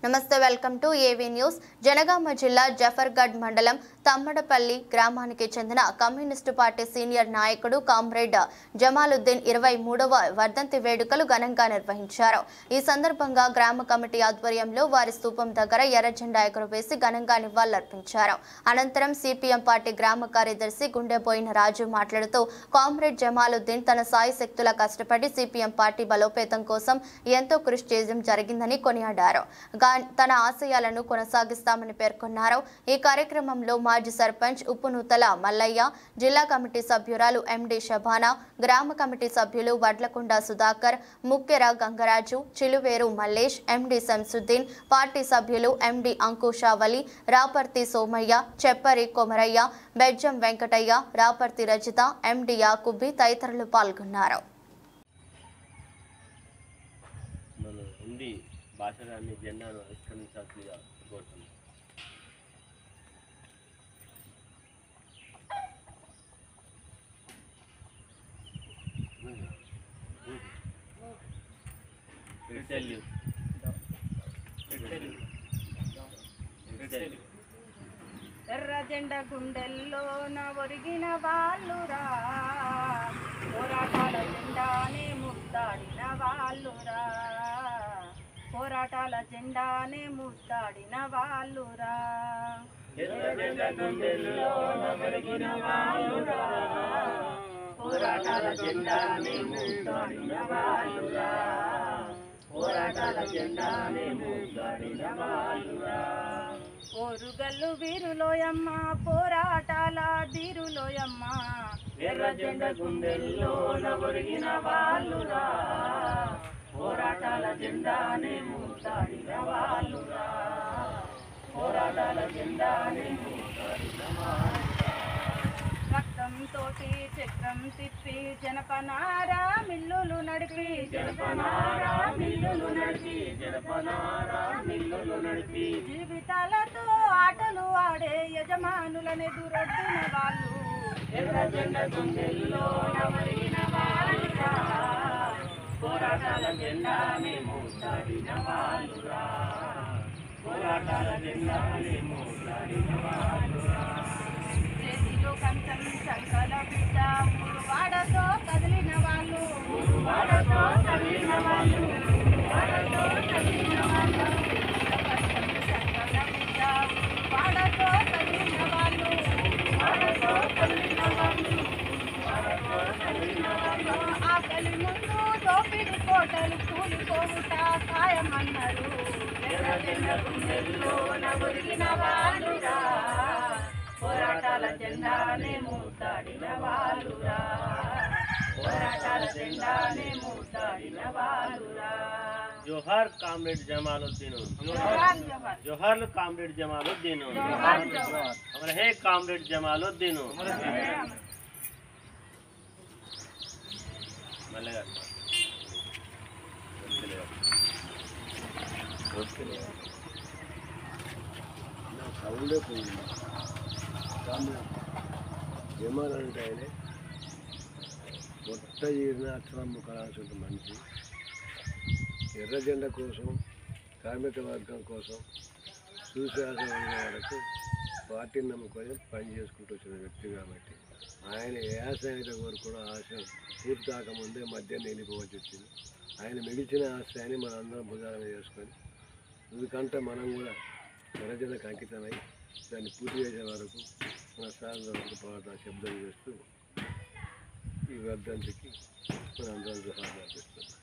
నమస్తే, welcome to AV news. Janagama జిల్లా జఫర్గఢ్ మండలం తమ్మడపల్లి గ్రామానికి చెందిన కమ్యూనిస్టు పార్టీ సీనియర్ నాయకుడు కామ్రేడ్ జమాలుద్దీన్ 23వ వర్ధంతి వేడుకలు ఘనంగా నిర్వహించారు. ఈ సందర్భంగా గ్రామ కమిటీ ఆధ్వర్యంలో వారి స్తూపం దగ్గర ఎర్ర జెండా ఎగురవేసి ఘనంగా నివాళులర్పించారు. అనంతరం సిపిఎం పార్టీ గ్రామ కార్యదర్శి గుండెబోయిన రాజు మాట్లాడుతూ కామ్రేడ్ జమాలుద్దీన్ తన సాయశక్తులా కష్టపడి సిపిఎం పార్టీ బలోపేతం కోసం ఎంతో కృషి చేయడం జరిగిందని కొనియాడారు. తన ఆశయాలను కొనసాగిస్తామని పేర్కొన్నారు. ఈ కార్యక్రమంలో మాజీ సర్పంచ్ ఉప్పునూతల మల్లయ్య, జిల్లా కమిటీ సభ్యురాలు ఎండి షబానా, గ్రామ కమిటీ సభ్యులు వడ్లకొండ సుధాకర్, ముక్కెర గంగరాజు, చిలువేరు మల్లేష్, ఎండి శంసుద్దీన్, పార్టీ సభ్యులు ఎండి అంకుషావలి, రాపర్తి సోమయ్య, చెప్పరి కొమరయ్య, బెజ్జం వెంకటయ్య, రాపర్తి రజిత, ఎండి యాకుబి తదితరులు పాల్గొన్నారు. భాషగాన్ని జెండాను ఆవిష్కరించాల్సిందిగా కోరుతున్నాను. ఎర్ర జెండ గుండెల్లోన ఒరిగిన వాళ్ళురా, పోరాటాల జెండానే ముద్దాడిన వాళ్ళురా, పోరాటాల జెండానే ముద్దాడిన వాళ్ళురా. ఎర్ర జెండ గుండెల్లోన ఒరిగిన వాళ్ళురా, పోరాటాల జెండానే ముద్దాడిన వాళ్ళురా, పోరాటాల జెండానే ముద్దాడిన వాళ్ళురా. ఓరుగల్లు వీరులోయమ్మ, పోరాటాల ధీరులోయమ్మ, ఎర్ర జెండ గుండెల్లోన ఒరిగిన వాళ్ళురా, పోరాటాల జెండానే ముద్దాడిన వాళ్ళురా, పోరాటాల జెండానే ముద్దాడిన వాళ్ళురా. రక్తంతోటి చక్రం తిప్పి జనపనారా మిల్లులు నడిపి, జనపనారా మిల్లులు నడిపి, జనపనారా మిల్లులు నడిపి, జీవితాలతో ఆటలు ఆడే యజమానులని దురొడ్డిన వాళ్ళు, ఎర్ర జెండ గుండెల్లోన ఒరిగిన వాళ్ళురా, పోరాటాల జెండానే ముద్దాడిన వాళ్ళురా, పోరాటాల జెండానే ముద్దాడిన వాళ్ళురా. చేతిలో కంచం చంకల బిడ్డ ఊరువాడతో కదిలిన వాళ్ళు, ఊరువాడతో కదిలిన వాళ్ళు, ఊరువాడతో కదిలిన వాళ్ళు, చంకల బిడ్డ ఊరువాడతో కదిలిన వాళ్ళు, ఊరువాడతో కదిలిన వాళ్ళు, ఊరువాడతో కదిలిన వాళ్ళు. ఆకలి ముందు దోపిడి కోటలు కూలిపోవుట ఖాయమన్నారు, ఎర్ర జెండ గుండెల్లోన ఒరిగిన వాళ్ళురా, పోరాటాల జెండానే ముద్దాడిన వాళ్ళురా, పోరాటాల జెండానే ముద్దాడిన వాళ్ళురా. జోహార్ కామ్రేడ్ జమాలుద్దీన్, జోహార్ కామ్రేడ్ జమాలుద్దీన్, అమర్ హే కామ్రేడ్ జమాలుద్దీన్. సౌండే పోయింది. జమాలంటే ఆయనే మొట్ట ఈరిన అక్షరం కళాల్సిన మనిషి. ఎర్ర జెండా కోసం, కార్మిక వర్గం కోసం సుశాసన వరకు పార్టీని నమ్ముకొని పని చేసుకుంటూ వచ్చిన వ్యక్తి కాబట్టి ఆయన ఏ ఆశయానికి వరకు కూడా ఆశ పూర్తి కాకముందే మధ్య నిలిపోవచ్చి వచ్చింది. ఆయన మిగిల్చిన ఆశయాన్ని మనం అందరం భుజాన చేసుకొని ఎందుకంటే మనం కూడా ఎర్ర జెండాకు అంకితమై దాన్ని పూర్తి చేసే వరకు మన సాధన వరకు పాట శబ్దం చేస్తూ ఈ వర్ధంతికి మన అందరం జోహార్లు అర్పిస్తున్నాం.